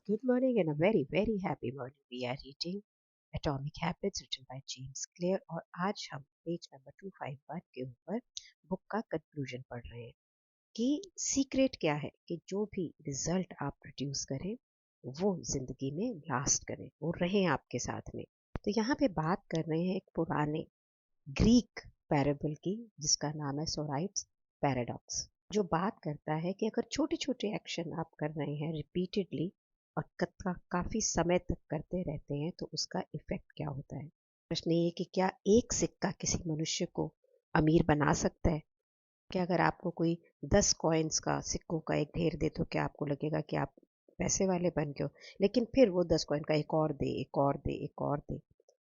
Good morning and a very, very happy morning. We are reading Atomic Habits written by James Clear और आज हम page number 251 के ऊपर book का conclusion पढ़ रहे हैं कि सीक्रेट क्या है कि जो भी रिजल्ट आप प्रोड्यूस करें वो जिंदगी में लास्ट करें, वो रहें आपके साथ में। तो यहाँ पे बात कर रहे हैं एक पुराने ग्रीक पैराबल की जिसका नाम है सोराइट्स पैराडॉक्स, जो बात करता है कि अगर छोटे छोटे एक्शन आप कर रहे हैं रिपीटेडली और काफी समय तक करते रहते हैं तो उसका इफेक्ट क्या होता है। प्रश्न ये कि क्या एक सिक्का किसी मनुष्य को अमीर बना सकता है? क्या अगर आपको कोई 10 कॉइन्स का सिक्कों का एक ढेर दे तो क्या आपको लगेगा कि आप पैसे वाले बन गए हो? लेकिन फिर वो 10 कॉइन का एक और दे, एक और दे, एक और दे,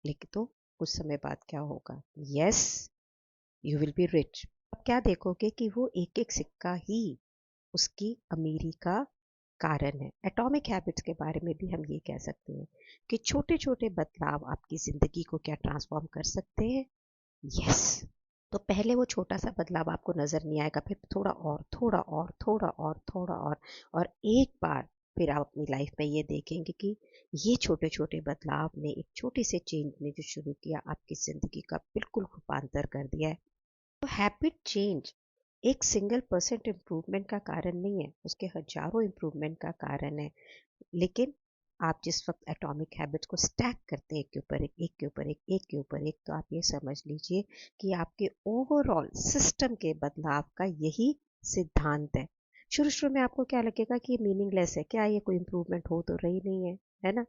लेकिन तो कुछ समय बाद क्या होगा? Yes, you will be rich. अब क्या देखोगे कि वो एक एक सिक्का ही उसकी अमीरी का कारण है। एटॉमिक हैबिट्स के बारे में भी हम ये कह सकते हैं कि छोटे छोटे बदलाव आपकी जिंदगी को क्या ट्रांसफॉर्म कर सकते हैं। यस, तो पहले वो छोटा सा बदलाव आपको नजर नहीं आएगा, फिर थोड़ा और, थोड़ा और, थोड़ा और, थोड़ा और एक बार फिर आप अपनी लाइफ में ये देखेंगे कि ये छोटे छोटे बदलाव ने, एक छोटे से चेंज ने जो शुरू किया, आपकी जिंदगी का बिल्कुल रूपांतर कर दिया है। तो हैबिट चेंज एक सिंगल परसेंट इम्प्रूवमेंट का कारण नहीं है, उसके हजारों इम्प्रूवमेंट का कारण है। लेकिन आप जिस वक्त एटॉमिक हैबिट्स को स्टैक करते हैं, एक के ऊपर एक, एक के ऊपर एक, एक के ऊपर एक, तो आप ये समझ लीजिए कि आपके ओवरऑल सिस्टम के बदलाव का यही सिद्धांत है। शुरू शुरू में आपको क्या लगेगा कि ये मीनिंगलेस है, क्या ये कोई इम्प्रूवमेंट हो तो रही नहीं है ना।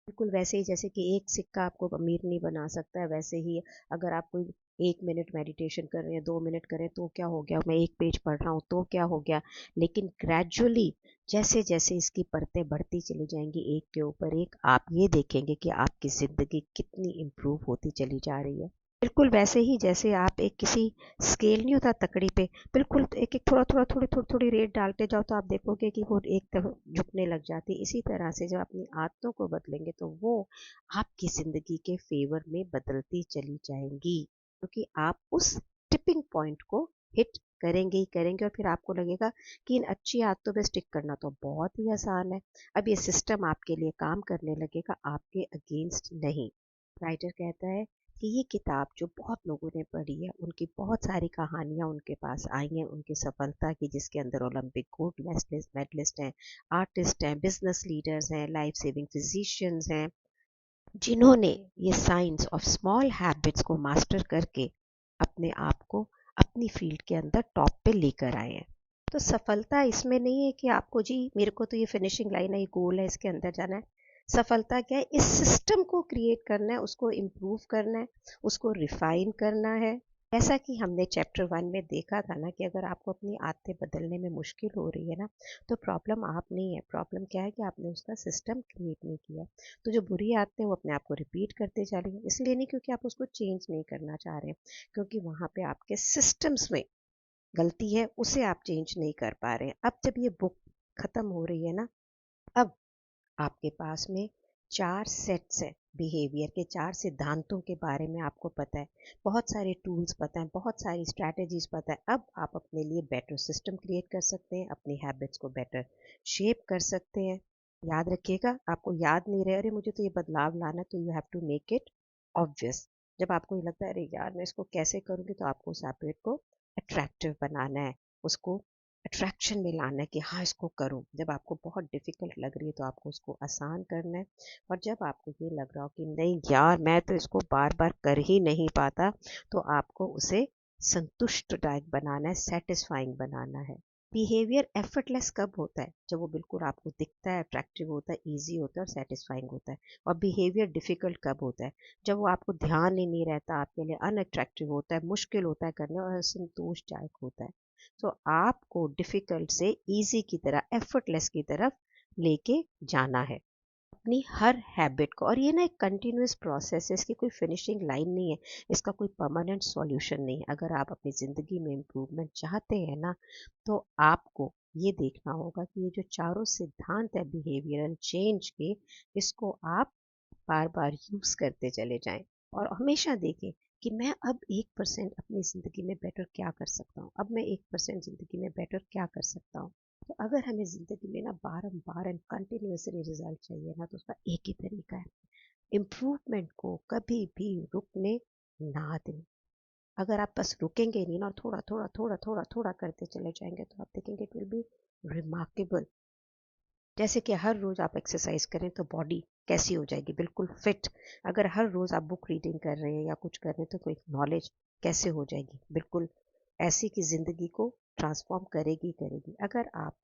बिल्कुल वैसे ही जैसे कि एक सिक्का आपको अमीर नहीं बना सकता है, वैसे ही अगर आप कोई 1 मिनट मेडिटेशन कर रहे हैं, 2 मिनट करें तो क्या हो गया, मैं एक पेज पढ़ रहा हूँ तो क्या हो गया। लेकिन ग्रेजुअली जैसे जैसे इसकी परतें बढ़ती चली जाएंगी एक के ऊपर एक, आप ये देखेंगे कि आपकी ज़िंदगी कितनी इम्प्रूव होती चली जा रही है। बिल्कुल वैसे ही जैसे आप एक किसी स्केल नहीं होता तकड़ी पे, बिल्कुल एक एक थोड़ा थोड़ा थोड़ी थोड़ी थोड़ी रेट डालते जाओ तो आप देखोगे कि वो एक तरफ झुकने लग जाती। इसी तरह से जब अपनी आदतों को बदलेंगे तो वो आपकी ज़िंदगी के फेवर में बदलती चली जाएंगी, क्योंकि आप उस टिपिंग पॉइंट को हिट करेंगे ही करेंगे और फिर आपको लगेगा कि इन अच्छी आदतों पे स्टिक करना तो बहुत ही आसान है। अब ये सिस्टम आपके लिए काम करने लगेगा, आपके अगेंस्ट नहीं। राइटर कहता है कि ये किताब जो बहुत लोगों ने पढ़ी है, उनकी बहुत सारी कहानियाँ उनके पास आई हैं उनकी सफलता की, जिसके अंदर ओलंपिक गोल्ड मेडलिस्ट हैं, आर्टिस्ट हैं, बिजनेस लीडर्स हैं, लाइफ सेविंग फिजिशियंस हैं, जिन्होंने ये साइंस ऑफ स्मॉल हैबिट्स को मास्टर करके अपने आप को अपनी फील्ड के अंदर टॉप पे लेकर आए हैं। तो सफलता इसमें नहीं है कि आपको जी मेरे को तो ये फिनिशिंग लाइन है, ये गोल है, इसके अंदर जाना है। सफलता क्या है? इस सिस्टम को क्रिएट करना है, उसको इम्प्रूव करना है, उसको रिफाइन करना है। ऐसा कि हमने चैप्टर 1 में देखा था ना कि अगर आपको अपनी आदतें बदलने में मुश्किल हो रही है ना, तो प्रॉब्लम आप नहीं है, प्रॉब्लम क्या है कि आपने उसका सिस्टम क्रिएट नहीं किया। तो जो बुरी आदतें वो अपने आप को रिपीट करते जा रही है, इसलिए नहीं क्योंकि आप उसको चेंज नहीं करना चाह रहे, क्योंकि वहाँ पे आपके सिस्टम्स में गलती है, उसे आप चेंज नहीं कर पा रहे हैं। अब जब ये बुक खत्म हो रही है ना, अब आपके पास में 4 सेट्स है, बिहेवियर के 4 सिद्धांतों के बारे में आपको पता है, बहुत सारे टूल्स पता है, बहुत सारी स्ट्रैटेजीज पता है। अब आप अपने लिए बेटर सिस्टम क्रिएट कर सकते हैं, अपनी हैबिट्स को बेटर शेप कर सकते हैं। याद रखिएगा, आपको याद नहीं रहे अरे मुझे तो ये बदलाव लाना है, तो you have to make it obvious. जब आपको ये लगता है अरे यार मैं इसको कैसे करूँगी, तो आपको उस हैबिट को अट्रैक्टिव बनाना है, उसको अट्रैक्शन में लाना है कि हाँ इसको करूँ। जब आपको बहुत डिफ़िकल्ट लग रही है तो आपको उसको आसान करना है, और जब आपको ये लग रहा हो कि नहीं यार मैं तो इसको बार बार कर ही नहीं पाता, तो आपको उसे संतुष्टदायक बनाना है, सेटिस्फाइंग बनाना है। बिहेवियर एफर्टलेस कब होता है? जब वो बिल्कुल आपको दिखता है, अट्रैक्टिव होता है, ईजी होता है और सेटिस्फाइंग होता है। और बिहेवियर डिफ़िकल्ट कब होता है? जब वो आपको ध्यान ही नहीं रहता, आपके लिए अनअट्रैक्टिव होता है, मुश्किल होता है करने और असंतोषजनक होता है। तो आपको डिफ़िकल्ट से ईज़ी की तरफ, एफर्टलेस की तरफ लेके जाना है अपनी हर हैबिट को। और ये ना एक कंटिन्यूअस प्रोसेस है, इसकी कोई फिनिशिंग लाइन नहीं है, इसका कोई परमानेंट सॉल्यूशन नहीं है। अगर आप अपनी ज़िंदगी में इम्प्रूवमेंट चाहते हैं ना, तो आपको ये देखना होगा कि ये जो चारों सिद्धांत है बिहेवियरल चेंज के, इसको आप बार बार यूज़ करते चले जाएं और हमेशा देखें कि मैं अब 1% अपनी ज़िंदगी में बेटर क्या कर सकता हूँ, अब मैं 1% ज़िंदगी में बेटर क्या कर सकता हूँ। तो अगर हमें ज़िंदगी में ना बारंबार एंड कंटिन्यूसली रिजल्ट चाहिए ना, तो उसका एक ही तरीका है, इम्प्रूवमेंट को कभी भी रुकने ना दें। अगर आप बस रुकेंगे नहीं ना और थोड़ा थोड़ा थोड़ा थोड़ा थोड़ा करते चले जाएंगे, तो आप देखेंगे इट विल बी रिमार्केबल। जैसे कि हर रोज आप एक्सरसाइज करें तो बॉडी कैसी हो जाएगी, बिल्कुल फिट। अगर हर रोज आप बुक रीडिंग कर रहे हैं या कुछ कर रहे हैं, तो कोई नॉलेज कैसे हो जाएगी, बिल्कुल ऐसी कि जिंदगी को ट्रांसफॉर्म करेगी करेगी। अगर आप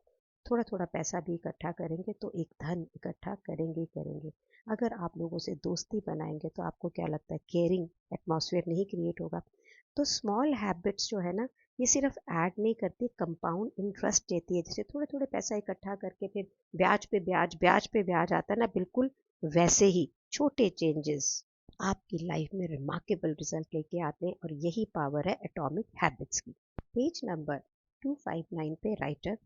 थोड़ा थोड़ा पैसा भी इकट्ठा करेंगे तो एक धन इकट्ठा करेंगे करेंगे। अगर आप लोगों से दोस्ती बनाएंगे तो आपको क्या लगता है, केयरिंग एटमॉस्फेयर नहीं क्रिएट होगा। तो स्मॉल हैबिट्स जो है ना, ये सिर्फ ऐड नहीं करती, कंपाउंड इंटरेस्ट देती है। जैसे थोड़े थोड़े पैसा इकट्ठा करके फिर ब्याज पे ब्याज ब्याज पे ब्याज आता है ना, बिल्कुल वैसे ही छोटे चेंजेस आपकी लाइफ में रिमार्केबल रिजल्ट लेके आते हैं। और यही पावर है एटॉमिक हैबिट्स की। पेज नंबर 259 पे राइटर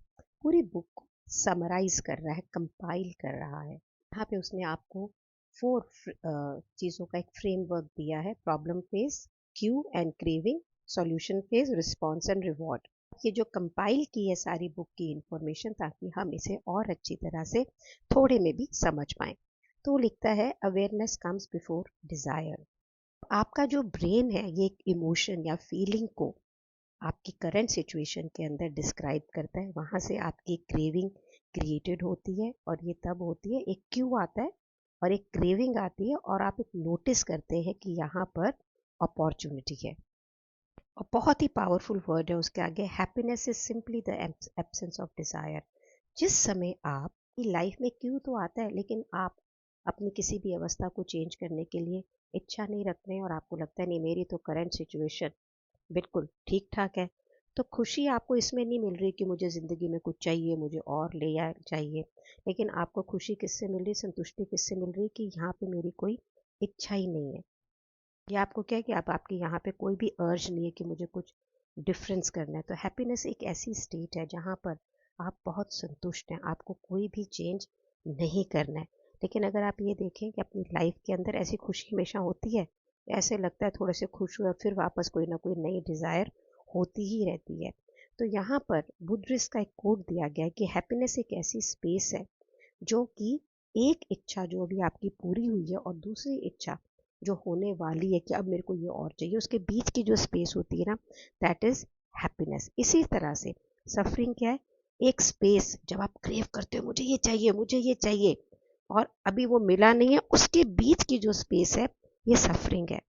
पूरी बुक को समराइज कर रहा है, कंपाइल कर रहा है। यहाँ पे उसने आपको 4 चीज़ों का एक फ्रेमवर्क दिया है: problem phase, Q and craving, solution phase, response and reward. ये जो कंपाइल की है सारी बुक की इंफॉर्मेशन, ताकि हम इसे और अच्छी तरह से थोड़े में भी समझ पाएं। तो वो लिखता है, अवेयरनेस कम्स बिफोर डिजायर। आपका जो ब्रेन है ये एक इमोशन या फीलिंग को आपकी करंट सिचुएशन के अंदर डिस्क्राइब करता है। वहाँ से आपकी क्रेविंग क्रिएटेड होती है, और ये तब होती है, एक क्यू आता है और एक क्रेविंग आती है, और आप एक नोटिस करते हैं कि यहाँ पर अपॉर्चुनिटी है। और बहुत ही पावरफुल वर्ड है उसके आगे, happiness is simply the absence of desire. जिस समय आपकी लाइफ में क्यों तो आता है, लेकिन आप अपनी किसी भी अवस्था को चेंज करने के लिए इच्छा नहीं रखते हैं, और आपको लगता है नहीं, मेरी तो करंट सिचुएशन बिल्कुल ठीक ठाक है, तो खुशी आपको इसमें नहीं मिल रही कि मुझे ज़िंदगी में कुछ चाहिए, मुझे और ले या चाहिए। लेकिन आपको खुशी किससे मिल रही, संतुष्टि किससे मिल रही, कि यहाँ पे मेरी कोई इच्छा ही नहीं है। ये आपको क्या है कि आप आपके यहाँ पे कोई भी अर्ज नहीं है कि मुझे कुछ डिफरेंस करना है। तो हैप्पीनेस एक ऐसी स्टेट है जहाँ पर आप बहुत संतुष्ट हैं, आपको कोई भी चेंज नहीं करना है। लेकिन अगर आप ये देखें कि अपनी लाइफ के अंदर ऐसी खुशी हमेशा होती है, ऐसे लगता है थोड़े से खुश हुआ फिर वापस कोई ना कोई नई डिज़ायर होती ही रहती है। तो यहाँ पर बुद्धिस्ट का एक कोट दिया गया है कि हैप्पीनेस एक ऐसी स्पेस है जो कि एक इच्छा जो अभी आपकी पूरी हुई है और दूसरी इच्छा जो होने वाली है कि अब मेरे को ये और चाहिए, उसके बीच की जो स्पेस होती है ना, दैट इज हैप्पीनेस। इसी तरह से सफरिंग क्या है, एक स्पेस जब आप क्रेव करते हो, मुझे ये चाहिए मुझे ये चाहिए, और अभी वो मिला नहीं है, उसके बीच की जो स्पेस है, ये सफरिंग है।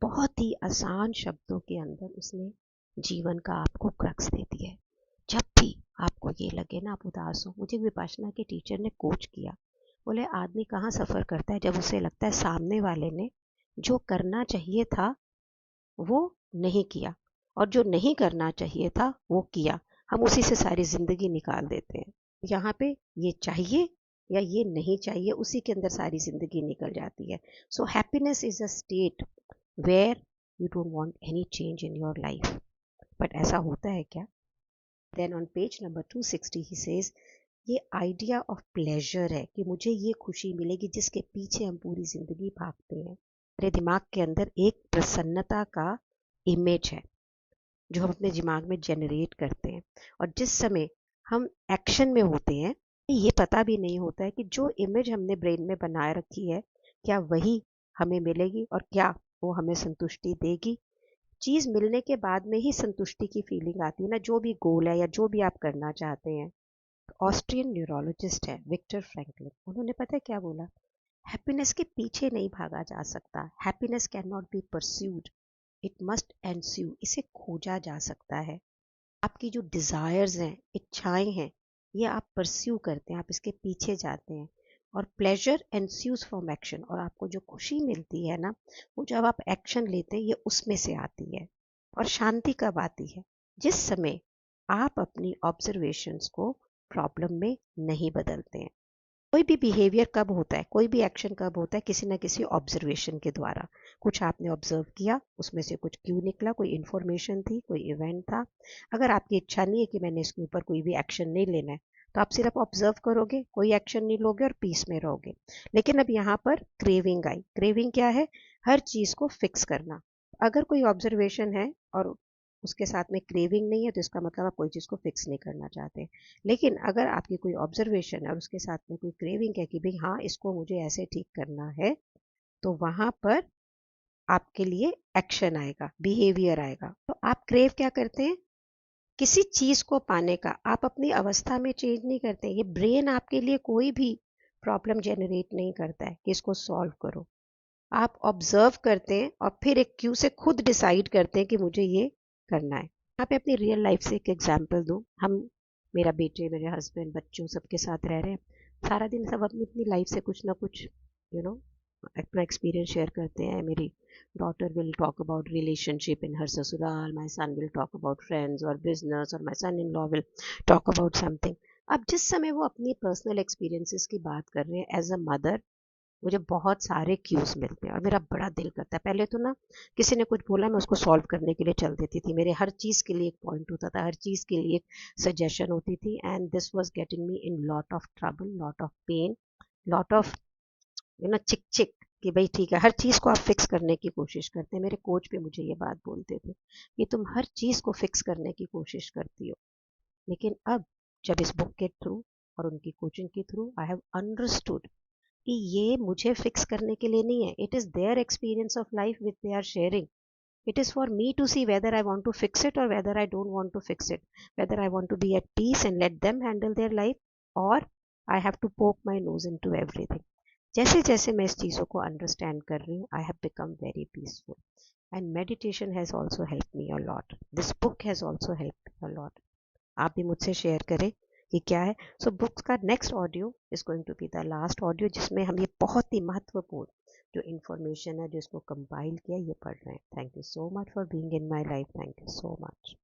बहुत ही आसान शब्दों के अंदर उसने जीवन का आपको क्रक्स दे दिया है। जब भी आपको ये लगे ना आप उदास हो, मुझे विपाशना के टीचर ने कोच किया, बोले आदमी कहाँ सफ़र करता है, जब उसे लगता है सामने वाले ने जो करना चाहिए था वो नहीं किया, और जो नहीं करना चाहिए था वो किया। हम उसी से सारी ज़िंदगी निकाल देते हैं। यहाँ पे ये चाहिए या ये नहीं चाहिए, उसी के अंदर सारी ज़िंदगी निकल जाती है। So happiness is a state where you don't want any change in your life. But ऐसा होता है क्या? Then on page number 260 he says, ये आइडिया ऑफ प्लेजर है कि मुझे ये खुशी मिलेगी जिसके पीछे हम पूरी ज़िंदगी भागते हैं। मेरे दिमाग के अंदर एक प्रसन्नता का इमेज है जो हम अपने दिमाग में जनरेट करते हैं, और जिस समय हम एक्शन में होते हैं, ये पता भी नहीं होता है कि जो इमेज हमने ब्रेन में बनाए रखी है, क्या वही हमें मिलेगी और क्या वो हमें संतुष्टि देगी। चीज़ मिलने के बाद में ही संतुष्टि की फीलिंग आती है ना, जो भी गोल है या जो भी आप करना चाहते हैं। ऑस्ट्रियन न्यूरोलॉजिस्ट है विक्टर फ्रैंकलिन, उन्होंने पता है क्या बोला, हैप्पीनेस के पीछे नहीं भागा जा सकता, happiness cannot be pursued, it must ensue, इसे खोजा जा सकता है। आपकी जो डिज़ायर्स हैं, इच्छाएं हैं, ये आप परस्यू करते हैं, आप इसके पीछे जाते हैं। और प्लेजर एनस्यूज फ्रॉम एक्शन, और आपको जो खुशी मिलती है ना, वो जब आप एक्शन लेते हैं, ये उसमें से आती है। और शांति कब आती है? जिस समय आप अपनी ऑब्जर्वेशंस को प्रॉब्लम में नहीं बदलते हैं। कोई भी बिहेवियर कब होता है, कोई भी एक्शन कब होता है, किसी ना किसी ऑब्जर्वेशन के द्वारा। कुछ आपने ऑब्जर्व किया, उसमें से कुछ क्यों निकला, कोई इन्फॉर्मेशन थी, कोई इवेंट था। अगर आपकी इच्छा नहीं है कि मैंने इसके ऊपर कोई भी एक्शन नहीं लेना है, तो आप सिर्फ ऑब्जर्व करोगे, कोई एक्शन नहीं लोगे और पीस में रहोगे। लेकिन अब यहाँ पर क्रेविंग आई। क्रेविंग क्या है? हर चीज़ को फिक्स करना। अगर कोई ऑब्जर्वेशन है और उसके साथ में क्रेविंग नहीं है, तो इसका मतलब आप कोई चीज़ को फिक्स नहीं करना चाहते। लेकिन अगर आपकी कोई ऑब्जर्वेशन है और उसके साथ में कोई क्रेविंग है कि भाई हाँ इसको मुझे ऐसे ठीक करना है, तो वहाँ पर आपके लिए एक्शन आएगा, बिहेवियर आएगा। तो आप क्रेव क्या करते हैं? किसी चीज़ को पाने का। आप अपनी अवस्था में चेंज नहीं करते। ये ब्रेन आपके लिए कोई भी प्रॉब्लम जनरेट नहीं करता है कि इसको सॉल्व करो। आप ऑब्जर्व करते हैं और फिर एक क्यू से खुद डिसाइड करते हैं कि मुझे ये करना है। यहाँ पे अपनी रियल लाइफ से एक एग्जांपल दूँ। हम, मेरा बेटे, मेरे हस्बैंड, बच्चों सबके साथ रह रहे हैं। सारा दिन सब अपनी अपनी लाइफ से कुछ ना कुछ अपना एक्सपीरियंस शेयर करते हैं। मेरी daughter will talk about relationship in her ससुराल, my son will talk about friends और बिजनेस, और my son in law will talk about something. अब जिस समय वो अपनी पर्सनल एक्सपीरियंसेस की बात कर रहे हैं एज अ मदर, मुझे बहुत सारे क्यूज मिलते हैं और मेरा बड़ा दिल करता है। पहले तो ना किसी ने कुछ बोला, मैं उसको सॉल्व करने के लिए चल देती थी। मेरे हर चीज़ के लिए एक पॉइंट होता था, हर चीज़ के लिए एक सजेशन होती थी, and this was getting me in lot of trouble, lot of pain, lot of चिक चिक, कि भाई ठीक है, हर चीज़ को आप फिक्स करने की कोशिश करते हैं। मेरे कोच भी मुझे ये बात बोलते थे कि तुम हर चीज़ को फिक्स करने की कोशिश करती हो। लेकिन अब जब इस बुक के थ्रू और उनकी कोचिंग के थ्रू आई हैव अंडरस्टूड कि ये मुझे फिक्स करने के लिए नहीं है। It is their experience of life which they are sharing. It is for me to see whether I want to fix it or whether I don't want to fix it, whether I want to be at peace and let them handle their life, or I have to poke my nose into everything. जैसे जैसे मैं इस चीज़ों को understand कर रही हूँ, I have become very peaceful, and meditation has also help me a lot. This book has also help me a lot. आप भी मुझसे शेयर करें कि क्या है. सो बुक्स का next audio is going to be the last audio, जिसमें हम ये बहुत ही महत्वपूर्ण जो इन्फॉर्मेशन है, जो इसको कंपाइल किया, ये पढ़ रहे हैं. Thank you so much for being in my life. Thank you so much.